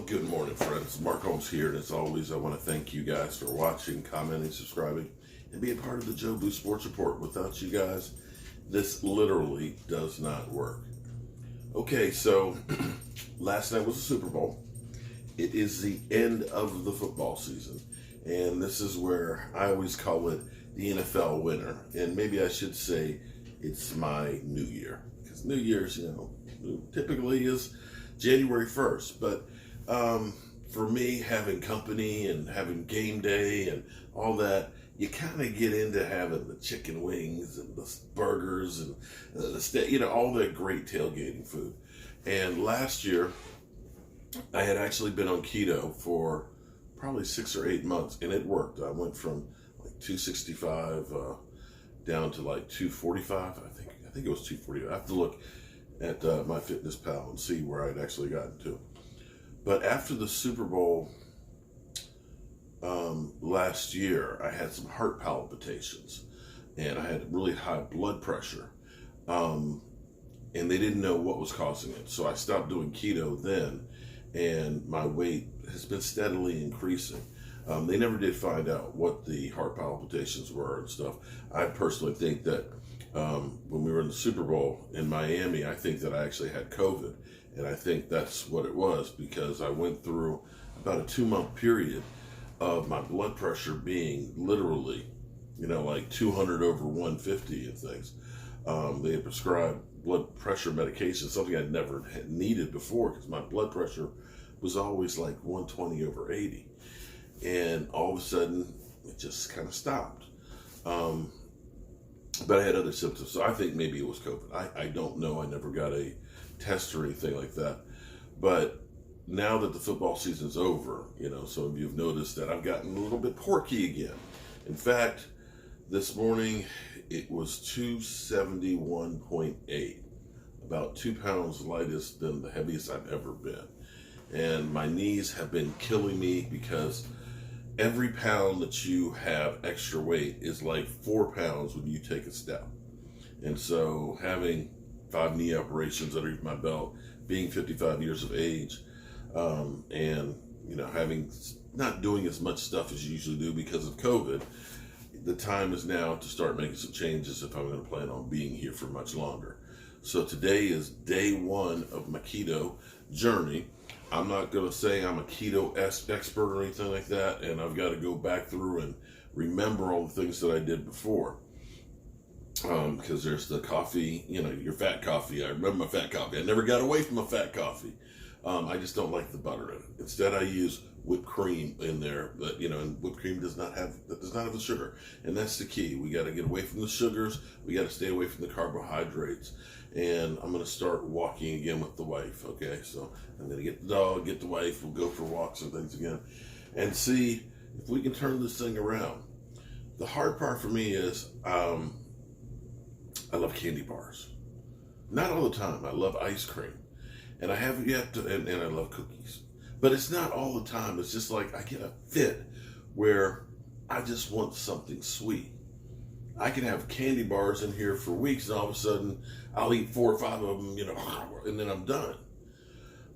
Good morning, friends. Mark Holmes here, and as always, I want to thank you guys for watching, commenting, subscribing, and being part of the Joe Boo Sports Report. Without you guys, this literally does not work. Okay, so last night was the Super Bowl. It is the end of the football season, and this is where I always call it the NFL winter, and maybe I should say it's my new year, because New Year's, typically is January 1st, but for me, having company and having game day and all that, you kind of get into having the chicken wings and the burgers and the steak, all that great tailgating food. And last year, I had actually been on keto for probably 6 or 8 months, and it worked. I went from like 265 down to like 245. I think it was 240. I have to look at my Fitness Pal and see where I'd actually gotten to. But after the Super Bowl last year, I had some heart palpitations, and I had really high blood pressure, and they didn't know what was causing it. So I stopped doing keto then, and my weight has been steadily increasing. They never did find out what the heart palpitations were and stuff. I personally think that when we were in the Super Bowl in Miami, I think that I actually had COVID. And I think that's what it was, because I went through about a 2-month period of my blood pressure being literally, like 200 over 150 and things. They had prescribed blood pressure medication, something I'd never had needed before, because my blood pressure was always like 120 over 80. And all of a sudden, it just kind of stopped. But I had other symptoms, so I think maybe it was COVID. I don't know. I never got a test or anything like that. But now that the football season's over, some of you have noticed that I've gotten a little bit porky again. In fact, this morning it was 271.8, about 2 pounds lightest than the heaviest I've ever been. And my knees have been killing me, because every pound that you have extra weight is like 4 pounds when you take a step. And so having 5 knee operations underneath my belt, being 55 years of age, and having not doing as much stuff as you usually do because of COVID, the time is now to start making some changes if I'm going to plan on being here for much longer. So today is day 1 of my keto journey. I'm not going to say I'm a keto expert or anything like that, and I've got to go back through and remember all the things that I did before. Because there's the coffee, your fat coffee. I remember my fat coffee. I never got away from my fat coffee. I just don't like the butter in it. Instead, I use whipped cream in there, but and whipped cream does not have the sugar, and that's the key. We got to get away from the sugars. We got to stay away from the carbohydrates. And I'm going to start walking again with the wife. Okay, so I'm going to get the dog, get the wife. We'll go for walks and things again, and see if we can turn this thing around. The hard part for me is I love candy bars. Not all the time. I love ice cream. And I haven't yet to, and I love cookies. But it's not all the time. It's just like I get a fit where I just want something sweet. I can have candy bars in here for weeks, and all of a sudden I'll eat 4 or 5 of them, and then I'm done.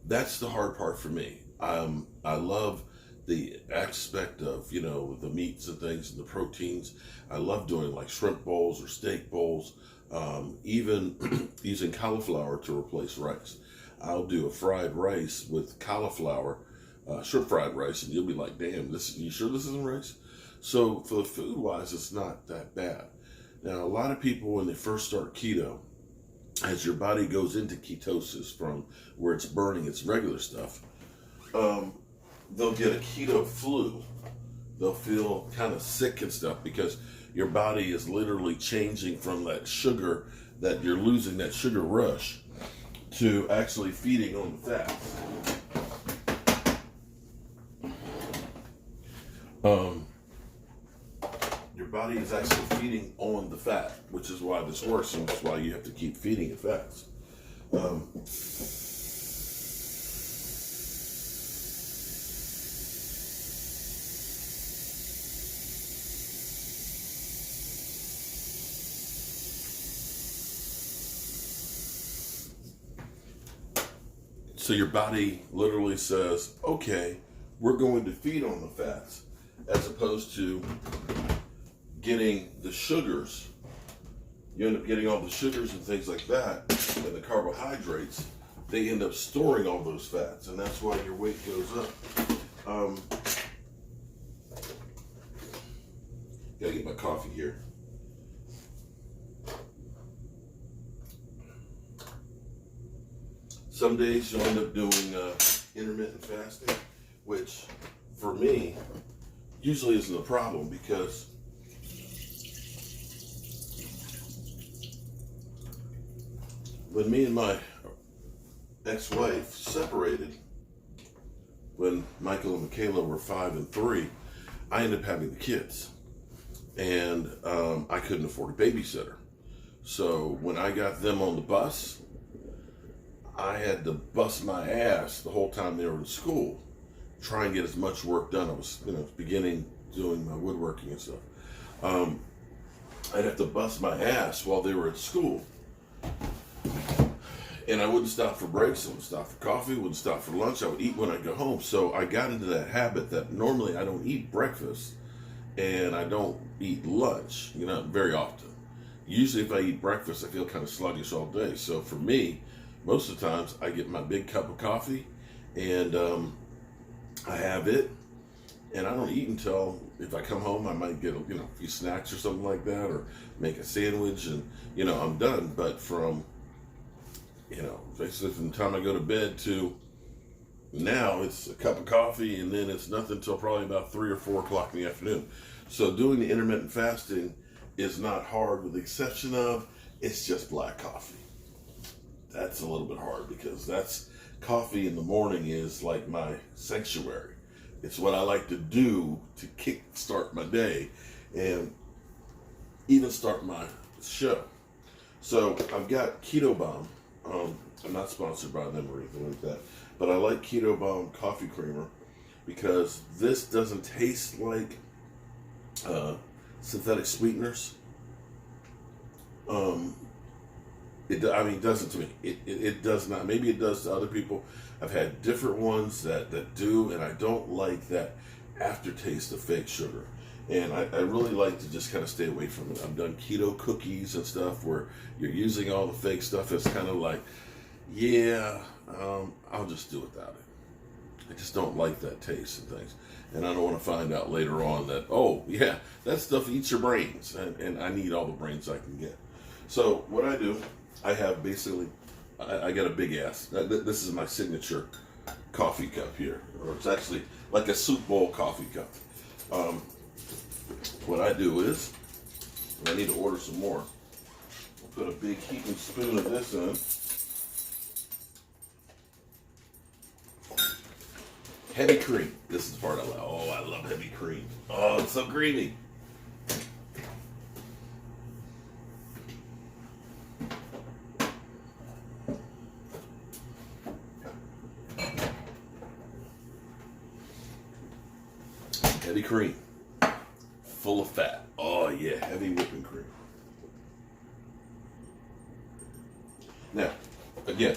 That's the hard part for me. I love the aspect of, the meats and things and the proteins. I love doing like shrimp bowls or steak bowls, even using cauliflower to replace rice. I'll do a fried rice with cauliflower, shrimp fried rice, and you'll be like, damn, you sure this isn't rice? So for the food wise, it's not that bad. Now, a lot of people, when they first start keto, as your body goes into ketosis from where it's burning its regular stuff, they'll get a keto flu. They'll feel kind of sick and stuff, because your body is literally changing from that sugar that you're losing, that sugar rush, to actually feeding on the fats. Your body is actually feeding on the fat, which is why this works, and that's why you have to keep feeding it fats. So your body literally says, okay, we're going to feed on the fats, as opposed to getting the sugars. You end up getting all the sugars and things like that, and the carbohydrates. They end up storing all those fats, and that's why your weight goes up. Gotta get my coffee here. Some days you'll end up doing intermittent fasting, which for me usually isn't a problem, because when me and my ex-wife separated, when Michael and Michaela were 5 and 3, I ended up having the kids, and I couldn't afford a babysitter. So when I got them on the bus, I had to bust my ass the whole time they were in school, try and get as much work done. I was, beginning doing my woodworking and stuff. I'd have to bust my ass while they were at school. And I wouldn't stop for breaks, I wouldn't stop for coffee, wouldn't stop for lunch. I would eat when I go home. So I got into that habit that normally I don't eat breakfast and I don't eat lunch, very often. Usually if I eat breakfast, I feel kind of sluggish all day. So for me, most of the times I get my big cup of coffee and I have it, and I don't eat until, if I come home, I might get a few snacks or something like that, or make a sandwich, and I'm done. But from basically from the time I go to bed to now, it's a cup of coffee, and then it's nothing until probably about 3 or 4 o'clock in the afternoon. So doing the intermittent fasting is not hard, with the exception of it's just black coffee. That's a little bit hard, because that's coffee in the morning is like my sanctuary. It's what I like to do to kickstart my day and even start my show. So I've got Keto Bomb. I'm not sponsored by them or anything like that, but I like Keto Bomb coffee creamer, because this doesn't taste like synthetic sweeteners. It doesn't to me. It does not. Maybe it does to other people. I've had different ones that do, and I don't like that aftertaste of fake sugar. And I really like to just kind of stay away from it. I've done keto cookies and stuff where you're using all the fake stuff. It's kind of like, I'll just do without it. I just don't like that taste and things. And I don't want to find out later on that, oh, yeah, that stuff eats your brains. And I need all the brains I can get. So what I do, I have basically, I got a big ass. This is my signature coffee cup here. Or it's actually like a soup bowl coffee cup. What I do is, I need to order some more. I'll put a big heaping spoon of this in. Heavy cream. This is the part I love. Oh, I love heavy cream. Oh, it's so creamy. Heavy cream. Full of fat. Oh yeah, heavy whipping cream. Now, again,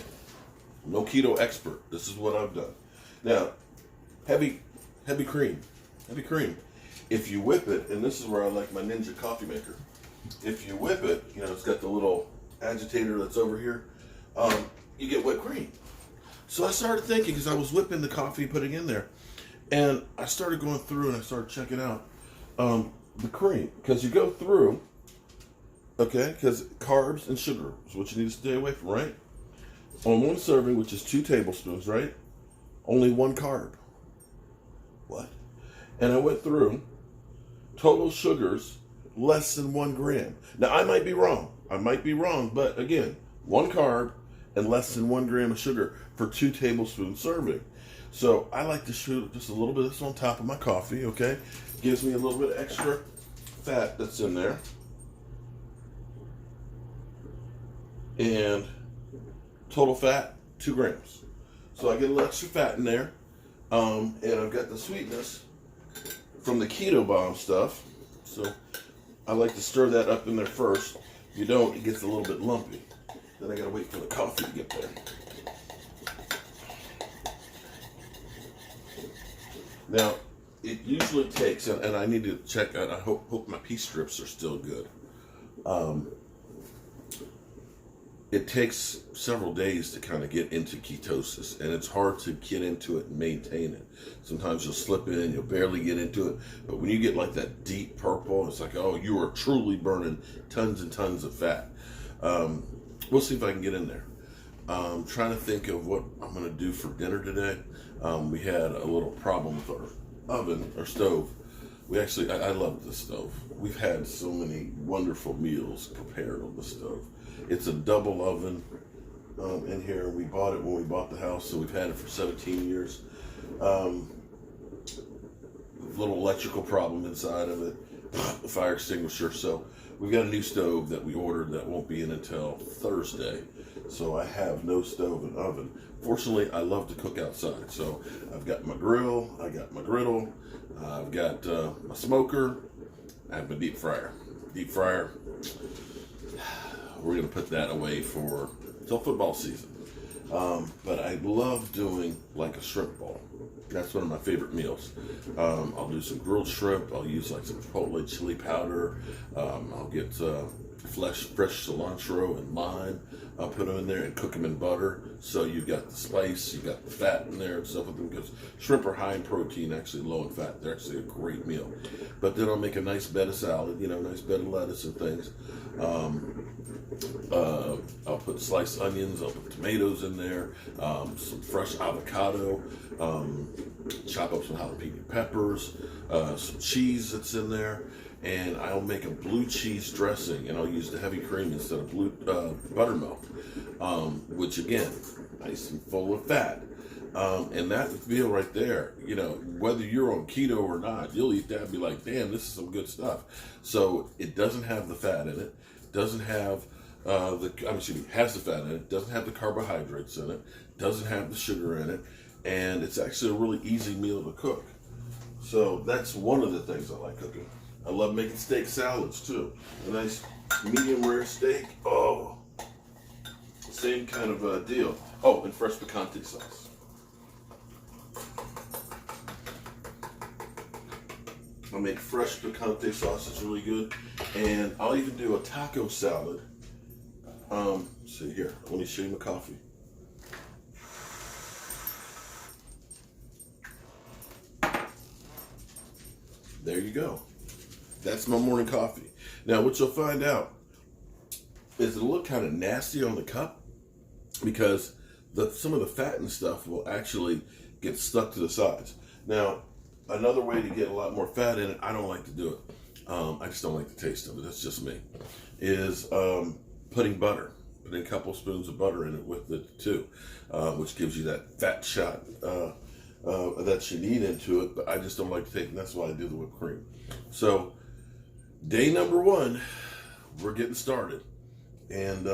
no keto expert. This is what I've done. Now, heavy cream. Heavy cream. If you whip it, and this is where I like my Ninja coffee maker. If you whip it, it's got the little agitator that's over here. You get whipped cream. So I started thinking, because I was whipping the coffee, putting in there, and I started going through and I started checking out the cream, because you go through, okay, because carbs and sugar is what you need to stay away from, right? On one serving, which is 2 tablespoons, right? Only 1 carb. What? And I went through total sugars less than 1 gram. Now I might be wrong, but again, 1 carb and less than 1 gram of sugar for 2 tablespoon serving. So I like to shoot just a little bit of this on top of my coffee, okay? Gives me a little bit of extra fat that's in there. And total fat, 2 grams. So I get a little extra fat in there. And I've got the sweetness from the Keto Bomb stuff. So I like to stir that up in there first. If you don't, it gets a little bit lumpy. Then I gotta wait for the coffee to get there. Now, it usually takes, and I need to check, and I hope my pea strips are still good. It takes several days to kind of get into ketosis, and it's hard to get into it and maintain it. Sometimes you'll slip in, you'll barely get into it, but when you get like that deep purple, it's like, oh, you are truly burning tons and tons of fat. We'll see if I can get in there. Trying to think of what I'm going to do for dinner today. We had a little problem with our oven, or stove. We actually, I love the stove. We've had so many wonderful meals prepared on the stove. It's a double oven in here. We bought it when we bought the house, so we've had it for 17 years. Little electrical problem inside of it, a fire extinguisher. So we've got a new stove that we ordered that won't be in until Thursday. So I have no stove and oven. Fortunately, I love to cook outside. So I've got my grill, I got my griddle, I've got my smoker, I have my deep fryer. Deep fryer, we're going to put that away for till football season. But I love doing like a shrimp bowl. That's one of my favorite meals. I'll do some grilled shrimp. I'll use like some chipotle chili powder. I'll get fresh cilantro and lime. I'll put them in there and cook them in butter. So you've got the spice, you've got the fat in there and stuff with them, because shrimp are high in protein, actually low in fat. They're actually a great meal. But then I'll make a nice bed of salad, nice bed of lettuce and things. I'll put sliced onions, I'll put tomatoes in there, some fresh avocado, chop up some jalapeno peppers, some cheese that's in there, and I'll make a blue cheese dressing, and I'll use the heavy cream instead of buttermilk, which again, nice and full of fat. And that meal right there, whether you're on keto or not, you'll eat that and be like, damn, this is some good stuff. So it doesn't have the fat in it, doesn't have has the fat in it, doesn't have the carbohydrates in it, doesn't have the sugar in it, and it's actually a really easy meal to cook. So that's one of the things I like cooking. I love making steak salads too. A nice medium rare steak. Oh, same kind of deal. Oh, and fresh picante sauce. I make fresh picante sauce. It's really good. And I'll even do a taco salad. See here, let me show you my coffee. There you go. That's my morning coffee. Now, what you'll find out is it'll look kind of nasty on the cup, because some of the fat and stuff will actually get stuck to the sides. Now, another way to get a lot more fat in it, I don't like to do it. I just don't like the taste of it. That's just me. Is putting a couple spoons of butter in it with it too, which gives you that fat shot that you need into it. But I just don't like to take it, and that's why I do the whipped cream. So day number 1, we're getting started. And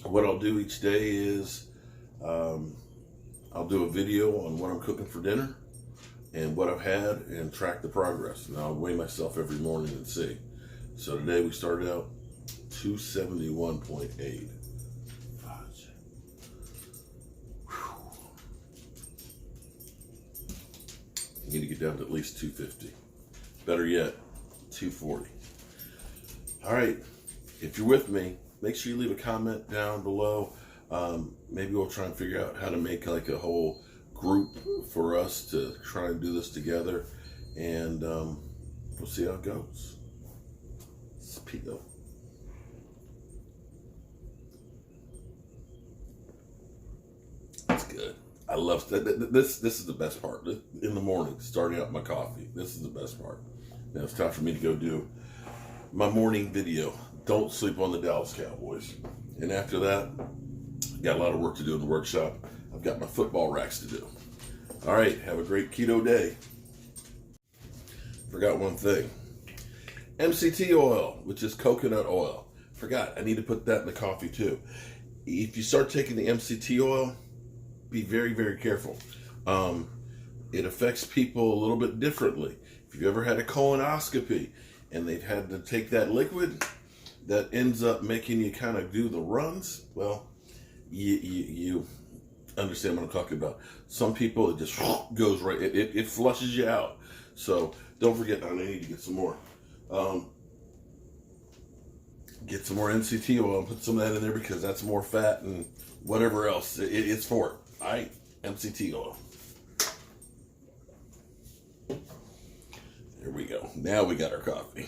what I'll do each day is I'll do a video on what I'm cooking for dinner and what I've had, and track the progress. And I'll weigh myself every morning and see. So today we started out 271.8. Need to get down to at least 250. Better yet, 240. All right, if you're with me, make sure you leave a comment down below. Maybe we'll try and figure out how to make like a whole group for us to try and do this together, and we'll see how it goes. It's Keto. That's good. I love this. This is the best part. In the morning, starting out my coffee. This is the best part. Now it's time for me to go do my morning video. Don't sleep on the Dallas Cowboys. And after that, got a lot of work to do in the workshop. I've got my football racks to do. All right, have a great keto day. Forgot one thing. MCT oil, which is coconut oil. Forgot, I need to put that in the coffee too. If you start taking the MCT oil, be very, very careful. It affects people a little bit differently. If you've ever had a colonoscopy and they've had to take that liquid that ends up making you kind of do the runs, well, you understand what I'm talking about. Some people, it just goes right, it flushes you out. So don't forget, I need to get some more. Get some more MCT oil and put some of that in there because that's more fat and whatever else it's for. All right, MCT oil. There we go. Now we got our coffee.